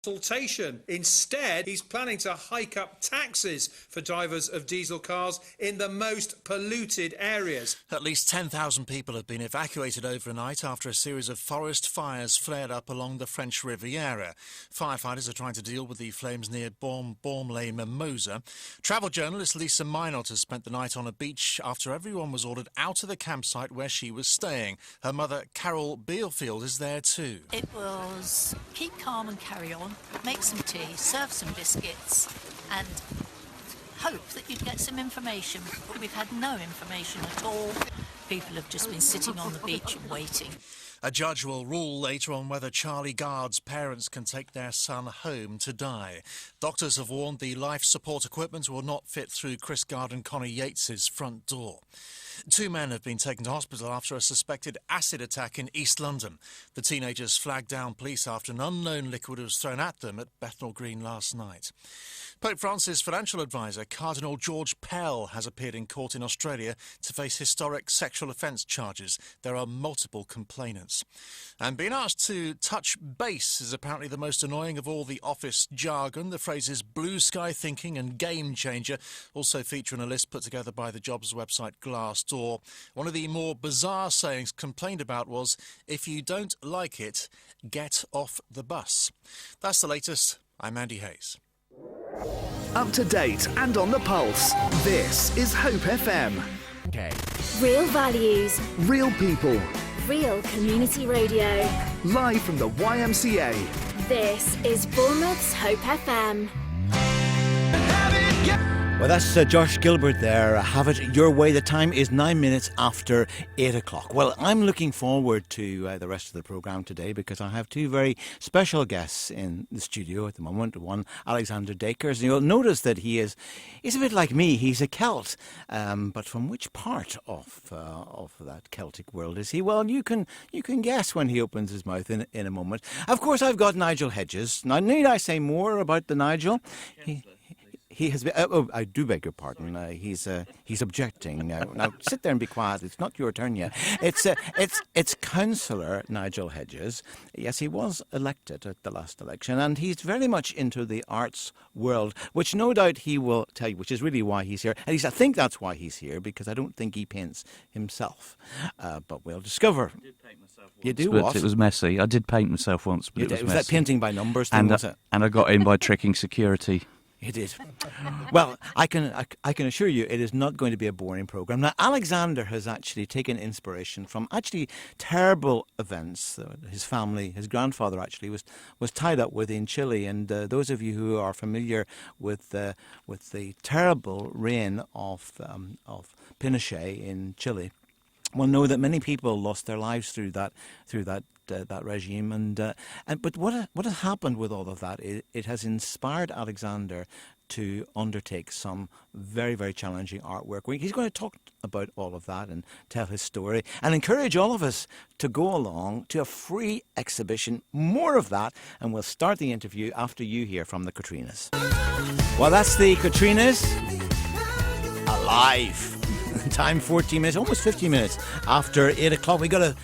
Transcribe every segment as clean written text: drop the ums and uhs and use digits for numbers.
consultation. Instead, he's planning to hike up taxes for drivers of diesel cars in the most polluted areas. At least 10,000 people have been evacuated overnight after a series of forest fires flared up along the French Riviera. Firefighters are trying to deal with the flames near Bormes-les-Mimosas. Travel journalist Lisa Minot has spent the night on a beach after everyone was ordered out of the campsite where she was staying. Her mother, Carol Bealfield, is there too. It was keep calm and carry on, make some tea, serve some biscuits and hope that you'd get some information. But we've had no information at all. People have just been sitting on the beach and waiting. A judge will rule later on whether Charlie Gard's parents can take their son home to die. Doctors have warned the life support equipment will not fit through Chris Gard and Connie Yates's front door. 2 men have been taken to hospital after a suspected acid attack in East London. The teenagers flagged down police after an unknown liquid was thrown at them at Bethnal Green last night. Pope Francis' financial advisor, Cardinal George Pell, has appeared in court in Australia to face historic sexual offence charges. There are multiple complainants. And being asked to touch base is apparently the most annoying of all the office jargon. The phrases blue sky thinking and game changer also feature in a list put together by the jobs website Glassdoor. One of the more bizarre sayings complained about was, if you don't like it, get off the bus. That's the latest. I'm Andy Hayes. Up to date and on the pulse. This is Hope FM. Okay. Real values. Real people. Real community radio. Live from the YMCA. This is Bournemouth's Hope FM. Well, that's Josh Gilbert there. Have it your way. The time is 9 minutes after 8 o'clock. Well, I'm looking forward to the rest of the programme today because I have two very special guests in the studio at the moment. One, Alexander Dakers. And you'll notice that he's a bit like me. He's a Celt. But from which part of that Celtic world is he? Well, you can guess when he opens his mouth in a moment. Of course, I've got Nigel Hedges. Now, need I say more about the Nigel? He has been. Oh, I do beg your pardon. He's objecting. Now sit there and be quiet. It's not your turn yet. It's Councillor Nigel Hedges. Yes, he was elected at the last election, and he's very much into the arts world, which no doubt he will tell you, which is really why he's here. At least I think that's why he's here, because I don't think he paints himself. But we'll discover. I did paint myself once. You do what? It was messy. I did paint myself once, but it was messy. Was that painting by numbers thing, was it? And I got in by tricking security. It is. Well, I can assure you it is not going to be a boring programme. Now, Alexander has actually taken inspiration from actually terrible events. His family, his grandfather actually was tied up with in Chile. And those of you who are familiar with the terrible reign of Pinochet in Chile will know that many people lost their lives through that regime, but what has happened with all of that? It has inspired Alexander to undertake some very, very challenging artwork. He's going to talk about all of that and tell his story and encourage all of us to go along to a free exhibition. More of that, and we'll start the interview after you hear from the Katrinas. Well, that's the Katrinas alive. Time 14 minutes, almost 15 minutes after 8 o'clock. We got a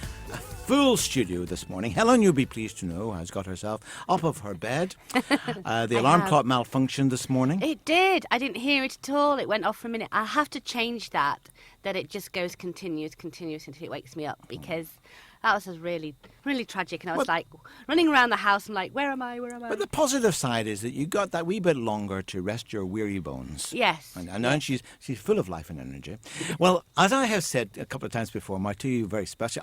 full studio this morning. Helen, you'll be pleased to know, has got herself up of her bed. The alarm clock malfunctioned this morning. It did. I didn't hear it at all. It went off for a minute. I have to change that it just goes continuous until it wakes me up, because that was just really, really tragic. And I was like running around the house and like, where am I? But the positive side is that you got that wee bit longer to rest your weary bones. Yes. And she's full of life and energy. Well, as I have said a couple of times before, my two very special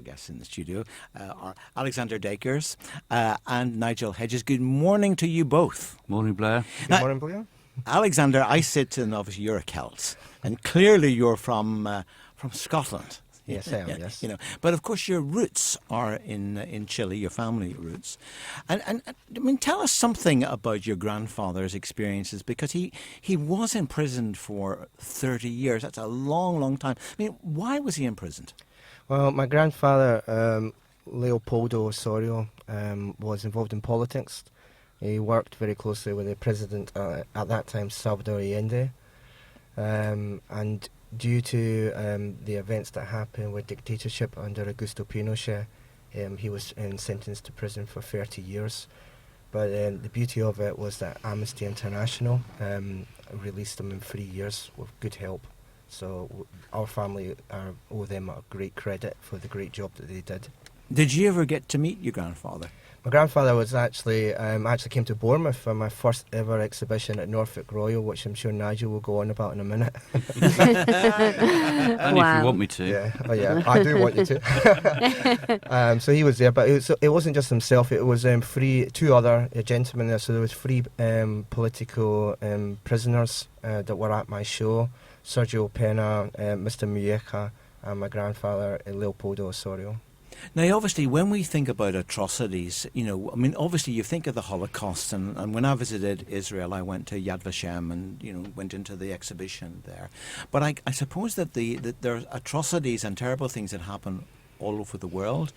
guests in the studio are Alexander Dakers and Nigel Hedges. Good morning to you both. Morning, Blair. Good morning, Blair. Alexander, I said to them, obviously you're a Celt, and clearly you're from Scotland. Yes, I am, yes. You know, but of course your roots are in Chile, your family roots. And I mean, tell us something about your grandfather's experiences, because he was imprisoned for 30 years. That's a long, long time. I mean, why was he imprisoned? Well, my grandfather, Leopoldo Osorio, was involved in politics. He worked very closely with the president at that time, Salvador Allende. And due to the events that happened with dictatorship under Augusto Pinochet, he was sentenced to prison for 30 years. But the beauty of it was that Amnesty International released them in 3 years with good help. So our family owe them a great credit for the great job that they did. Did you ever get to meet your grandfather? My grandfather was actually came to Bournemouth for my first ever exhibition at Norfolk Royal, which I'm sure Nigel will go on about in a minute. Only if you want me to. Yeah, I do want you to. So he was there, but it wasn't just himself. It was two other gentlemen there. So there was 3 political prisoners that were at my show: Sergio Pena, Mr. Muyeca, and my grandfather Leopoldo Osorio. Now, obviously, when we think about atrocities, obviously you think of the Holocaust, and when I visited Israel, I went to Yad Vashem and, went into the exhibition there. But I suppose that there are atrocities and terrible things that happen all over the world.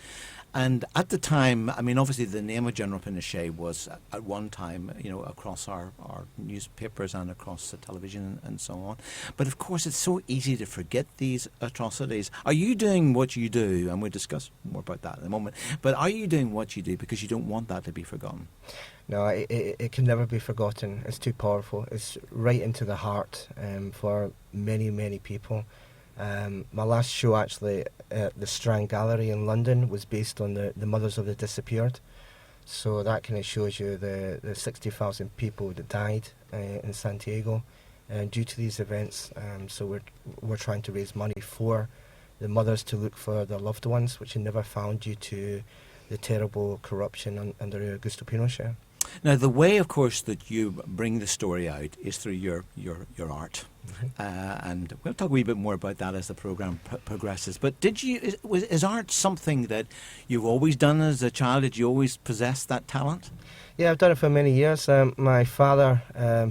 And at the time, obviously the name of General Pinochet was at one time, across our newspapers and across the television and so on. But of course, it's so easy to forget these atrocities. Are you doing what you do? And we'll discuss more about that in a moment. But are you doing what you do because you don't want that to be forgotten? No, it can never be forgotten. It's too powerful. It's right into the heart for many, many people. My last show, actually, at the Strand Gallery in London, was based on the mothers of the disappeared. So that kind of shows you the 60,000 people that died in Santiago due to these events. So we're trying to raise money for the mothers to look for their loved ones, which are never found due to the terrible corruption under Augusto Pinochet. Now, the way, of course, that you bring the story out is through your art. Mm-hmm. And we'll talk a wee bit more about that as the programme progresses. But is art something that you've always done as a child? Did you always possess that talent? Yeah, I've done it for many years. My father,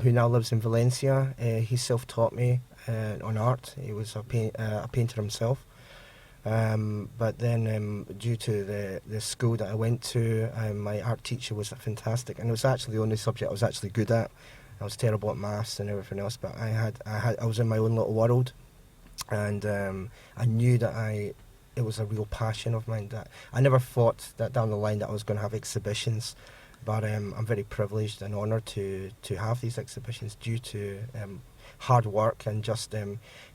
who now lives in Valencia, he self-taught me on art. He was a painter himself. But then due to the school that I went to, my art teacher was fantastic, and it was actually the only subject I was actually good at. I was terrible at maths and everything else, but I was in my own little world, and I knew that it was a real passion of mine. That I never thought that down the line that I was going to have exhibitions, but I'm very privileged and honoured to have these exhibitions due to hard work and just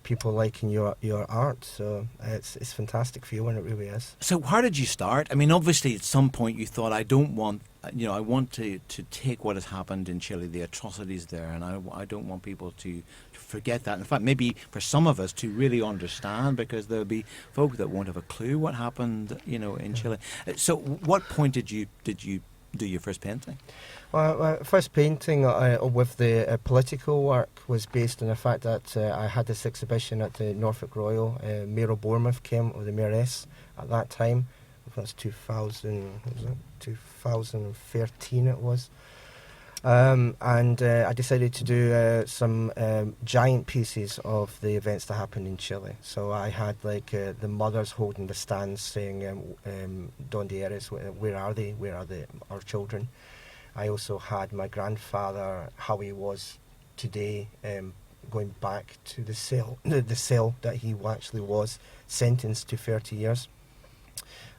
people liking your art. So it's fantastic feeling, it really is. So how did you start? Obviously at some point you thought, I want to take what has happened in Chile, the atrocities there, and I don't want people to forget that. In fact, maybe for some of us to really understand, because there'll be folk that won't have a clue what happened, in Chile. So what point did you do your first painting? Well, my first painting with the political work was based on the fact that I had this exhibition at the Norfolk Royal. Mayor of Bournemouth came, or the Mayoress at that time. I think it was 2013 it was. And I decided to do some giant pieces of the events that happened in Chile. So I had the mothers holding the stands saying, "Donde eres? Where are they? Where are our children?" I also had my grandfather, how he was today, going back to the cell that he actually was sentenced to 30 years.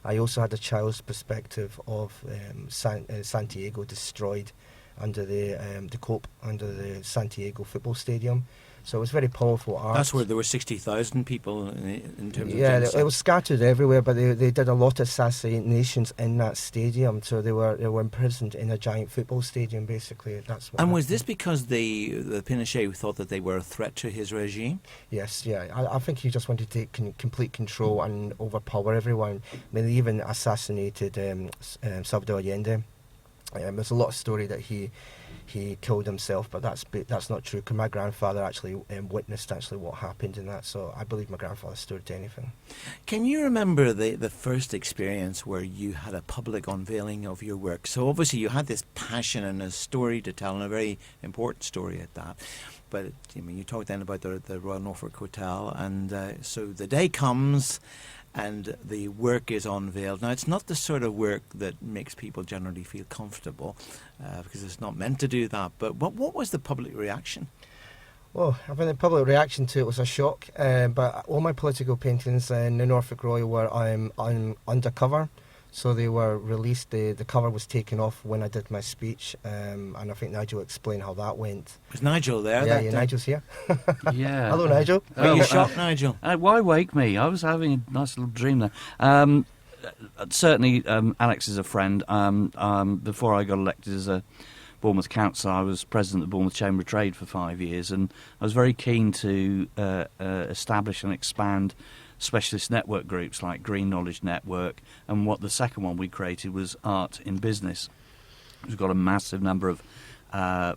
I also had a child's perspective of Santiago destroyed under the cope under the Santiago football stadium. So it was very powerful art. That's where there were 60,000 people in terms of genocide. Yeah, it was scattered everywhere, but they did a lot of assassinations in that stadium. So they were imprisoned in a giant football stadium, basically. That's what. And was this because the Pinochet thought that they were a threat to his regime? Yes, yeah. I think he just wanted to take complete control and overpower everyone. They even assassinated Salvador Allende. There's a lot of story that he killed himself, but that's not true, because my grandfather actually witnessed what happened in that, so I believe my grandfather stood to anything. Can you remember the first experience where you had a public unveiling of your work? So obviously you had this passion and a story to tell, and a very important story at that. But you talked then about the Royal Norfolk Hotel, and so the day comes and the work is unveiled. Now, it's not the sort of work that makes people generally feel comfortable, because it's not meant to do that. But what was the public reaction? Well, I think the public reaction to it was a shock. But all my political paintings in the Norfolk Royal were undercover. So they were released. The cover was taken off when I did my speech, and I think Nigel explained how that went. Was Nigel there? Yeah, Nigel's here. Yeah. Hello, Nigel. Were you shocked, Nigel? Why wake me? I was having a nice little dream there. Certainly, Alex is a friend. Before I got elected as a Bournemouth councillor, I was president of the Bournemouth Chamber of Trade for 5 years, and I was very keen to establish and expand specialist network groups like Green Knowledge Network, and what the second one we created was Art in Business. We've got a massive number of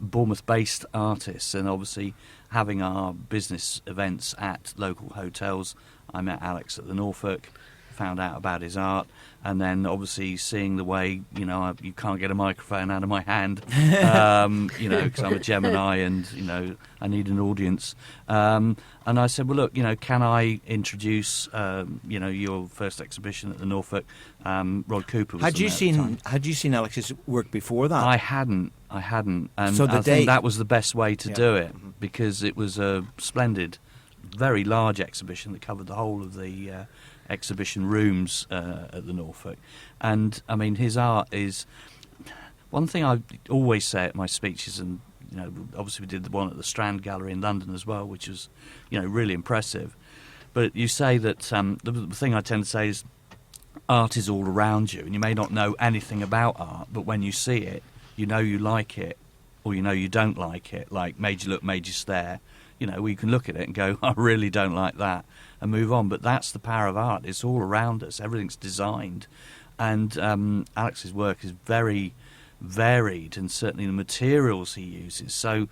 Bournemouth-based artists, and obviously having our business events at local hotels. I met Alex at the Norfolk, found out about his art, and then obviously seeing the way, you can't get a microphone out of my hand, because I'm a Gemini and, I need an audience. And I said, well, look, can I introduce, your first exhibition at the Norfolk? Rod Cooper was Had you seen Alex's work before that? I hadn't. And so I think that was the best way to do it, because it was a splendid, very large exhibition that covered the whole of the exhibition rooms at the Norfolk. And I mean, his art is one thing I always say at my speeches, and obviously we did the one at the Strand Gallery in London as well, which was really impressive. But you say that the thing I tend to say is art is all around you, and you may not know anything about art, but when you see it, you like it, or you don't like it. Like Made You Look, Made You Stare. We can look at it and go, I really don't like that, and move on. But that's the power of art. It's all around us. Everything's designed. And Alex's work is very varied, and certainly the materials he uses. So,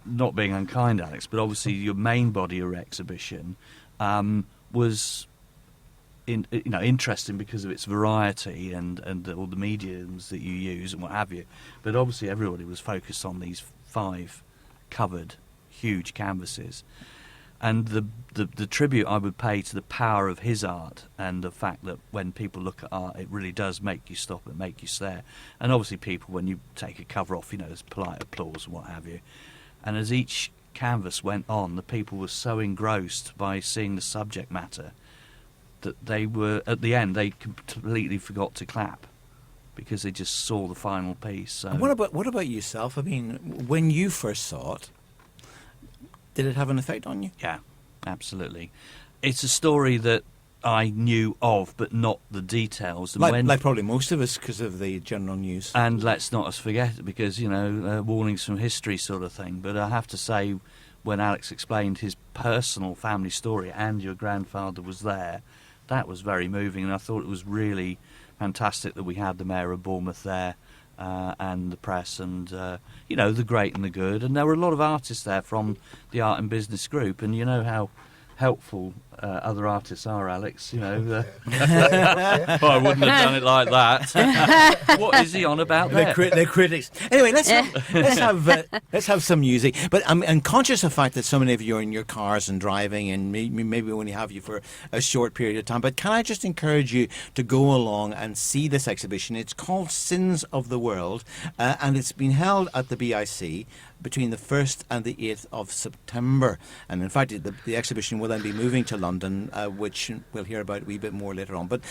not being unkind, Alex, but obviously your main body of exhibition was interesting because of its variety and all the mediums that you use and what have you. But obviously everybody was focused on these 5 covered huge canvases, and the tribute I would pay to the power of his art, and the fact that when people look at art, it really does make you stop and make you stare. And obviously people, when you take a cover off, there's polite applause and what have you. And as each canvas went on, the people were so engrossed by seeing the subject matter that they were, at the end, they completely forgot to clap, because they just saw the final piece. So. And what about yourself? I mean, when you first saw it, did it have an effect on you? Yeah, absolutely. It's a story that I knew of, but not the details. And like probably most of us, because of the general news. And let's not forget it, because, warnings from history sort of thing. But I have to say, when Alex explained his personal family story, and your grandfather was there, that was very moving. And I thought it was really fantastic that we had the Mayor of Bournemouth there, and the press, and the great and the good. And there were a lot of artists there from the Art and Business group, and you know how helpful other artists are, Alex. I wouldn't have done it like that. What is he on about there? The critics. Anyway, let's have some music. But I'm conscious of the fact that so many of you are in your cars and driving, and maybe we only have you for a short period of time. But can I just encourage you to go along and see this exhibition? It's called Sins of the World, and it's been held at the BIC between the 1st and the 8th of September. And in fact, the exhibition will then be moving to London, which we'll hear about a wee bit more later on. But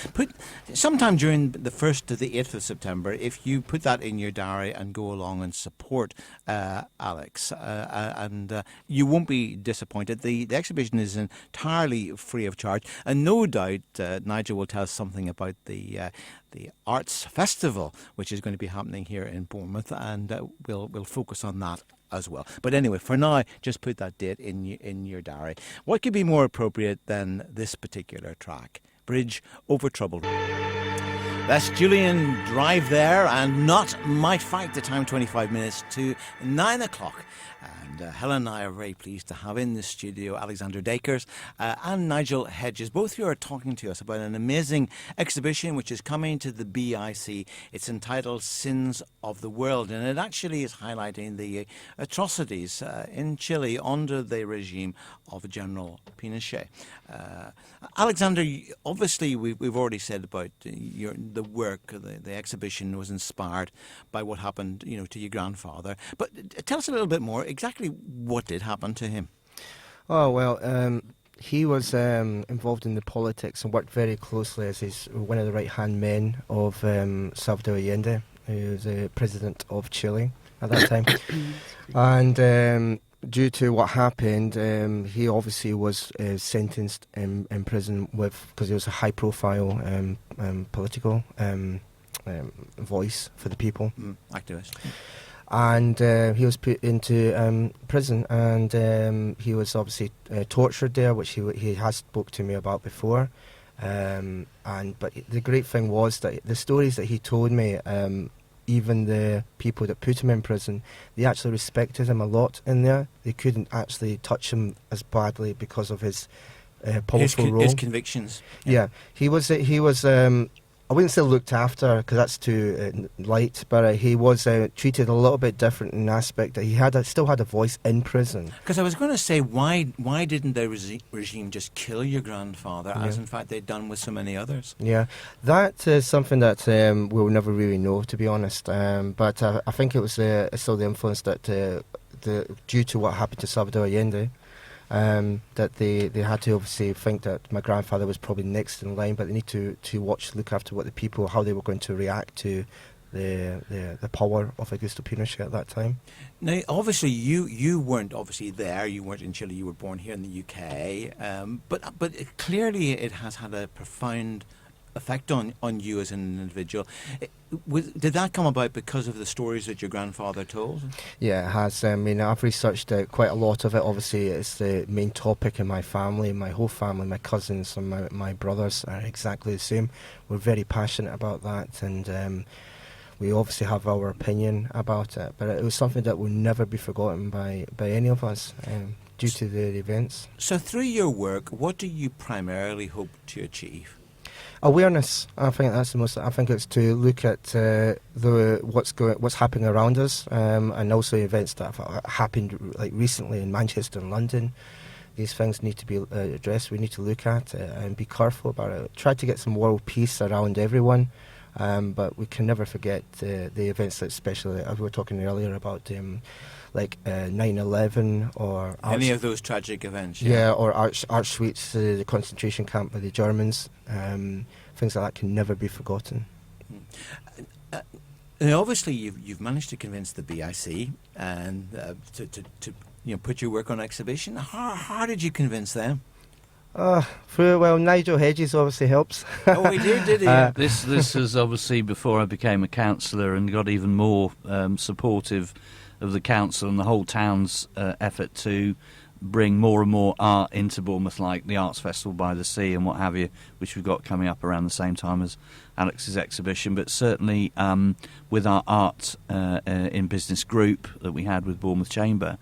sometime during the 1st to the 8th of September, if you put that in your diary and go along and support Alex, and you won't be disappointed. The exhibition is entirely free of charge, and no doubt Nigel will tell us something about the Arts Festival, which is going to be happening here in Bournemouth, and we'll focus on that as well. But anyway, for now, just put that date in your diary. What could be more appropriate than this particular track? Bridge Over Troubled. That's Julian Drive there, and Not My Fight. The time 25 minutes to 9 o'clock. And Helen and I are very pleased to have in the studio Alexander Dakers and Nigel Hedges. Both of you are talking to us about an amazing exhibition which is coming to the BIC. It's entitled Sins of the World, and it actually is highlighting the atrocities in Chile under the regime of General Pinochet. Alexander, obviously we've already said about the work, the exhibition was inspired by what happened, to your grandfather. But tell us a little bit more, exactly what did happen to him? Oh, well, he was involved in the politics and worked very closely as he's one of the right-hand men of Salvador Allende, who was the president of Chile at that time. And due to what happened, he obviously was sentenced in prison because he was a high-profile political voice for the people. Activist. And he was put into prison, and he was obviously tortured there, which he has spoke to me about before. But the great thing was that the stories that he told me, even the people that put him in prison, they actually respected him a lot in there. They couldn't actually touch him as badly because of his powerful role. His convictions. Yeah, he was. I wouldn't say looked after because that's too light, but he was treated a little bit different in the aspect that he still had a voice in prison. Because I was going to say, why didn't the regime just kill your grandfather, as in fact they'd done with so many others? Yeah, that is something that we'll never really know, to be honest. But I think it was still the influence that due to what happened to Salvador Allende. That they had to obviously think that my grandfather was probably next in line, but they need to look after what the people, how they were going to react to the power of Augusto Pinochet at that time. Now, obviously, you weren't obviously there. You weren't in Chile. You were born here in the UK. But clearly, it has had a profound effect on you as an individual. Did that come about because of the stories that your grandfather told? Yeah, it has. I mean, I've researched quite a lot of it. Obviously, it's the main topic in my family. My whole family, my cousins and my brothers are exactly the same. We're very passionate about that, and we obviously have our opinion about it. But it was something that will never be forgotten by any of us due to the events. So through your work, what do you primarily hope to achieve? Awareness. I think that's the most. I think it's to look at what's happening around us, and also events that have happened like recently in Manchester and London. These things need to be addressed. We need to look at it and be careful about it. Try to get some world peace around everyone, but we can never forget the events, that especially as we were talking earlier about. Like 9/11 or any of those tragic events. Yeah, or Auschwitz, the concentration camp by the Germans. Things like that can never be forgotten. Obviously, you've managed to convince the BIC and to put your work on exhibition. How did you convince them? Nigel Hedges obviously helps. Oh, he did he? This was obviously before I became a councillor and got even more supportive of the council and the whole town's effort to bring more and more art into Bournemouth, like the Arts Festival by the Sea and what have you, which we've got coming up around the same time as Alex's exhibition. But certainly with our art in business group that we had with Bournemouth Chamber,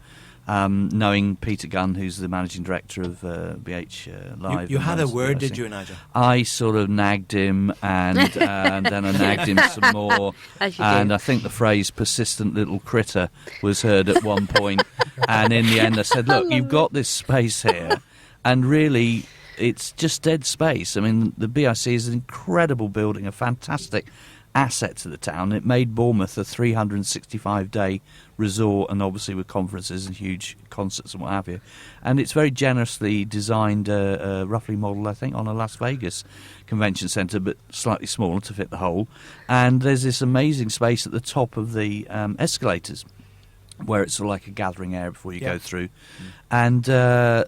knowing Peter Gunn, who's the managing director of BH Live. You had a word, did you, Nigel? I sort of nagged him, and then I nagged him some more. And I think the phrase "persistent little critter" was heard at one point. And in the end, I said, "Look, you've got this space here, and really, it's just dead space. I mean, the BIC is an incredible building, a fantastic asset to the town. It made Bournemouth a 365-day resort, and obviously with conferences and huge concerts and what have you. And it's very generously designed, roughly modelled, I think, on a Las Vegas convention centre, but slightly smaller to fit the whole. And there's this amazing space at the top of the escalators, where it's sort of like a gathering area before you go through. And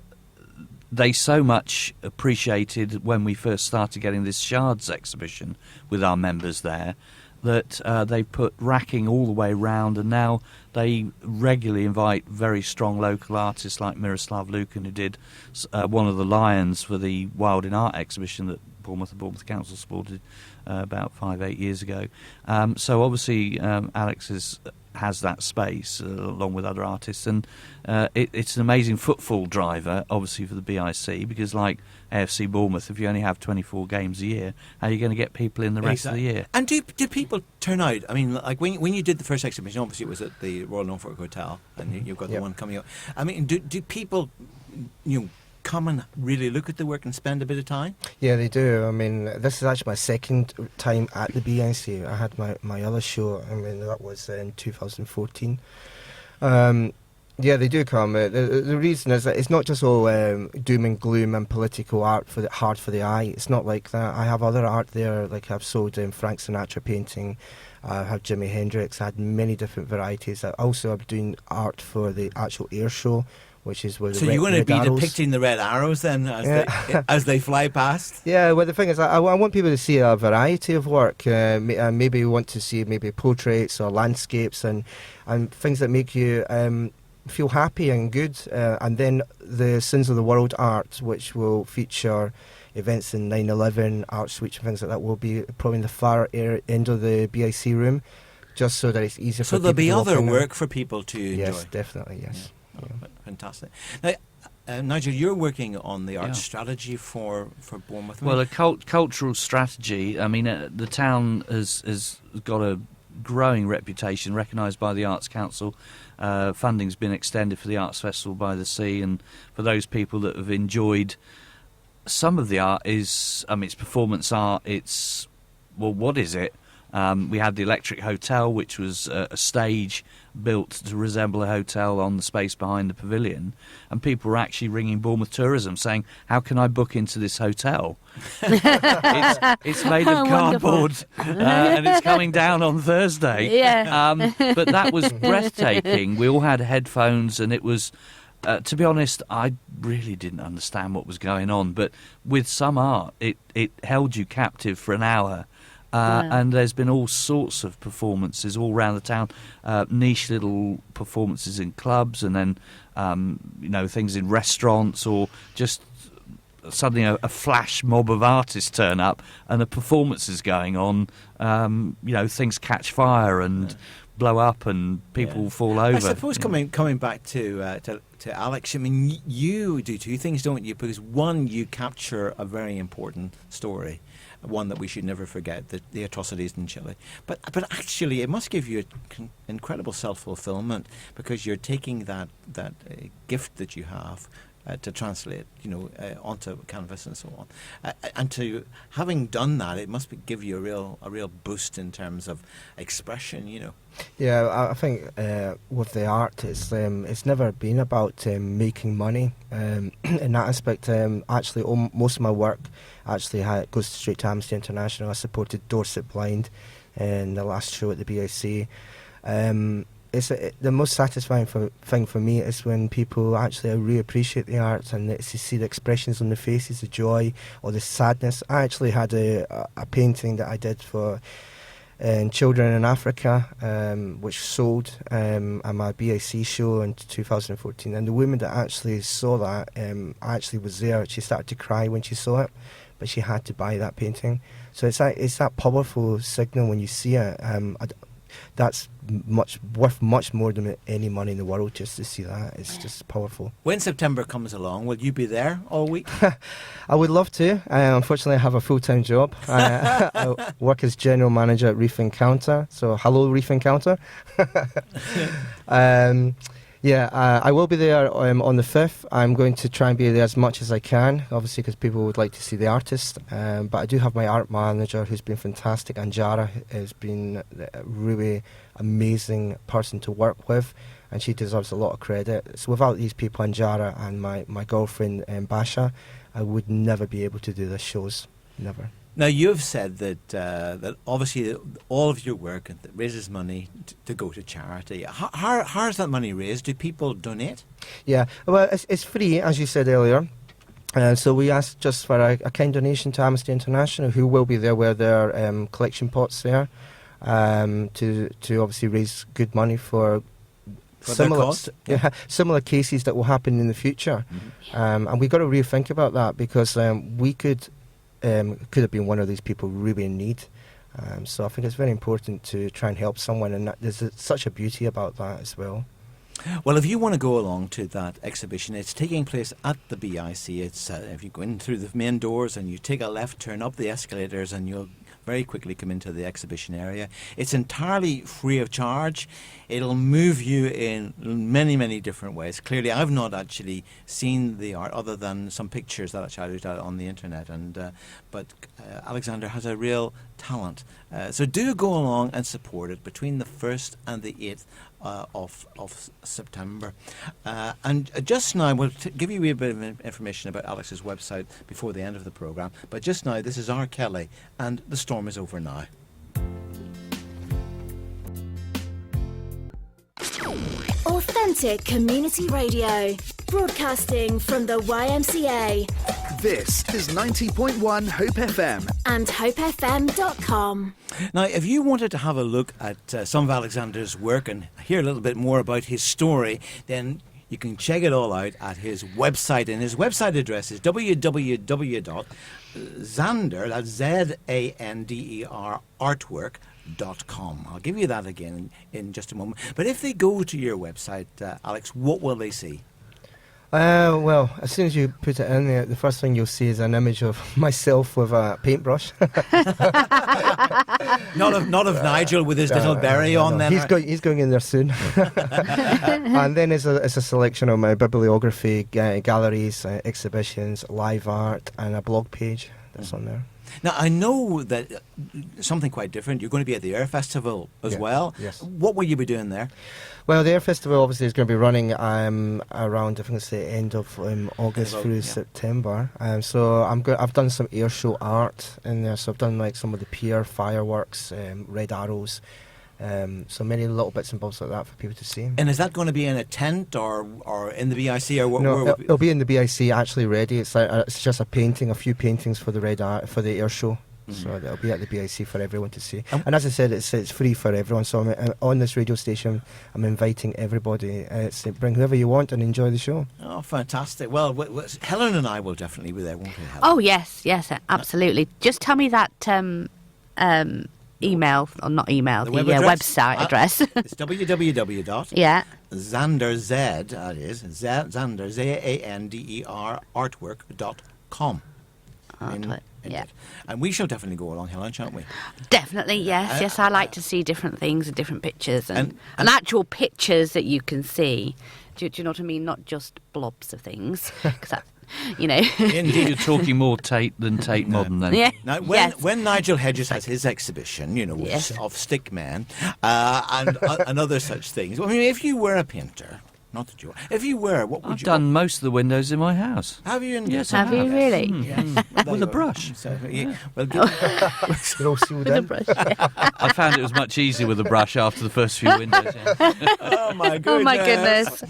they so much appreciated when we first started getting this Shards exhibition with our members there, that they put racking all the way round, and now they regularly invite very strong local artists like Miroslav Lukin, who did one of the lions for the Wild in Art exhibition that Bournemouth Council supported about 5-8 years ago. So obviously Alex has that space along with other artists, and it's an amazing footfall driver obviously for the BIC, because like AFC Bournemouth, if you only have 24 games a year, how are you going to get people in the rest of the year? And do people turn out? I mean, like when you did the first exhibition, obviously it was at the Royal Norfolk Hotel, and you've got the one coming up. I mean, do people come and really look at the work and spend a bit of time? Yeah, they do. I mean, this is actually my second time at the BIC. I had my other show, I mean, that was in 2014. Yeah, they do come. The reason is that it's not just all doom and gloom and political art hard for the eye. It's not like that. I have other art there, like I've sold Frank Sinatra painting. I have Jimi Hendrix. I had many different varieties. I also am doing art for the actual air show, which is where the So you're going to be arrows. depicting the red arrows then as they fly past? Yeah, well, the thing is, I want people to see a variety of work. Maybe you want to see maybe portraits or landscapes and things that make you feel happy and good. And then the Sins of the World art, which will feature events in 9/11, art suites and things like that, will be probably in the far end of the BIC room, just so that it's easier for people to So there'll be other walk in work for people to enjoy? Yes, definitely, yes. Yeah. Oh, fantastic. Now, Nigel, you're working on the art strategy for Bournemouth. Well, a cultural strategy. I mean, the town has got a growing reputation, recognised by the Arts Council. Funding's been extended for the Arts Festival by the Sea, and for those people that have enjoyed some of the art it's performance art. It's, well, what is it? We had the Electric Hotel, which was a stage built to resemble a hotel on the space behind the pavilion, and people were actually ringing Bournemouth Tourism saying, how can I book into this hotel? It's made of cardboard and it's coming down on Thursday. But that was breathtaking. We all had headphones, and it was to be honest, I really didn't understand what was going on, but with some art it held you captive for an hour. And there's been all sorts of performances all around the town, niche little performances in clubs, and then things in restaurants, or just suddenly a flash mob of artists turn up and a performance is going on. Things catch fire and blow up and people fall over. I suppose coming back to Alex, I mean, you do two things, don't you? Because one, you capture a very important story, one that we should never forget, the atrocities in Chile. But actually, it must give you incredible self-fulfillment, because you're taking that gift that you have to translate, onto canvas and so on. And to having done that, it must give you a real boost in terms of expression, Yeah, I think with the art, it's never been about making money. In that aspect, actually, most of my work actually goes straight to Amnesty International. I supported Dorset Blind in the last show at the BIC. The most satisfying thing for me is when people actually really appreciate the art and to see the expressions on the faces, the joy or the sadness. I actually had a painting that I did for children in Africa, which sold at my BIC show in 2014. And the woman that actually saw that actually was there. She started to cry when she saw it, but she had to buy that painting. So it's that powerful signal when you see it. That's worth much more than any money in the world just to see that. It's just powerful. When September comes along, will you be there all week? I would love to. Unfortunately, I have a full-time job. I work as general manager at Reef Encounter. So, hello, Reef Encounter. I will be there on the 5th. I'm going to try and be there as much as I can, obviously, because people would like to see the artist. But I do have my art manager, who's been fantastic. Anjara has been a really amazing person to work with, and she deserves a lot of credit. So without these people, Anjara and my girlfriend, Basha, I would never be able to do the shows. Never. Now, you've said that obviously all of your work raises money to go to charity. How is that money raised? Do people donate? Yeah, well, it's free, as you said earlier. So we asked just for a kind donation to Amnesty International, who will be there with their collection pots there, to obviously raise good money for similar cases that will happen in the future. Mm-hmm. And we've got to really think about that, because we could have been one of these people really in need. So I think it's very important to try and help someone, and there's such a beauty about that as well. Well, if you want to go along to that exhibition, it's taking place at the BIC. It's if you go in through the main doors and you take a left turn up the escalators, and you'll very quickly come into the exhibition area. It's entirely free of charge. It'll move you in many, many different ways. Clearly, I've not actually seen the art other than some pictures that I shouted out on the internet. But Alexander has a real talent. So do go along and support it between the 1st and the 8th of September. And just now, we'll give you a bit of information about Alex's website before the end of the programme. But just now, this is R. Kelly, and The Storm Is Over Now. Authentic community radio, broadcasting from the YMCA. This is 90.1 Hope FM. And hopefm.com. Now, if you wanted to have a look at some of Alexander's work and hear a little bit more about his story, then you can check it all out at his website. And his website address is www.zander, that's ZANDER, artwork.com. I'll give you that again in just a moment. But if they go to your website, Alex, what will they see? Well, as soon as you put it in there, the first thing you'll see is an image of myself with a paintbrush. not of Nigel with his little berry on then. He's going in there soon. And then it's a selection of my bibliography, galleries, exhibitions, live art, and a blog page that's on there. Now, I know that something quite different. You're going to be at the Air Festival as well. Yes. What will you be doing there? Well, the Air Festival obviously is going to be running around, I think it's the end of August through September. So I've done some air show art in there. So I've done like some of the pier fireworks, red arrows. So many little bits and bobs like that for people to see. And is that going to be in a tent or in the BIC or what? No, it'll be in the BIC actually ready. It's just a few paintings for the red art for the air show. So it'll be at the BIC for everyone to see. And as I said, it's free for everyone. So I'm on this radio station, I'm inviting everybody. Bring whoever you want and enjoy the show. Oh, fantastic. Well, Helen and I will definitely be there, won't we, Helen? Oh, yes, absolutely. Just tell me that email, or not email, the website address. It's www. Yeah. Zander, that is, Zander, ZANDER, artwork.com. Yeah. And we shall definitely go along, Helen, shan't we? Definitely, yes. Yes, I like to see different things and different pictures and actual pictures that you can see. Do you know what I mean? Not just blobs of things. Because that, you know. Indeed, you're talking more Tate than Tate Modern then. Yeah. Now, when Nigel Hedges has his exhibition, of stickmen and other such things, I mean, if you were a painter... Not that you are. If you were, what would I've done most of the windows in my house. Have you? Yes, have you really? With a brush. So, well, you're all sealed in. Brush, yeah. I found it was much easier with a brush after the first few windows. Yeah. Oh my goodness! Oh my goodness!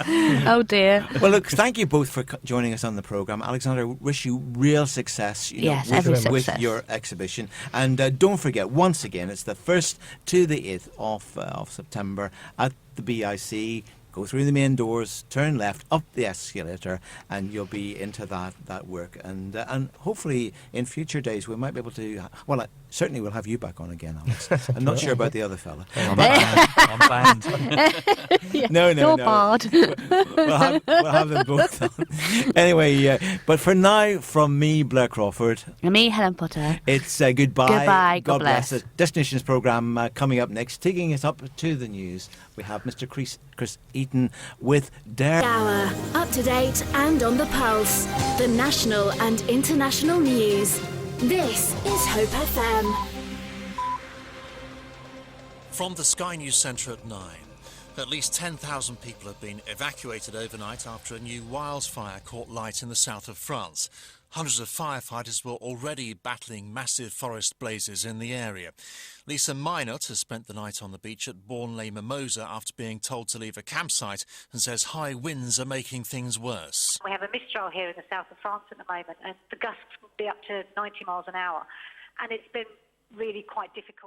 Oh dear! Well, look, thank you both for joining us on the programme. Alexander, wish you real success. With your exhibition, and don't forget, once again, it's the 1st to the 8th of September at the BIC. Go through the main doors, turn left, up the escalator, and you'll be into that work. And hopefully in future days we might be able to... Well, certainly we'll have you back on again, Alex. I'm not sure about the other fella. I'm banned. No. You're barred. We'll have them both on. Anyway, but for now, from me, Blair Crawford. And me, Helen Potter. It's goodbye. Goodbye. God bless. The Destinations programme coming up next, taking us up to the news. We have Mr. Chris Eaton with Dare. Hour, up to date and on the pulse. The national and international news. This is Hope FM. From the Sky News Centre at 9. At least 10,000 people have been evacuated overnight after a new wildfire caught light in the south of France. Hundreds of firefighters were already battling massive forest blazes in the area. Lisa Minot has spent the night on the beach at Bourne-les-Mimosas after being told to leave a campsite and says high winds are making things worse. We have a mistral here in the south of France at the moment, and the gusts will be up to 90 miles an hour, and it's been really quite difficult.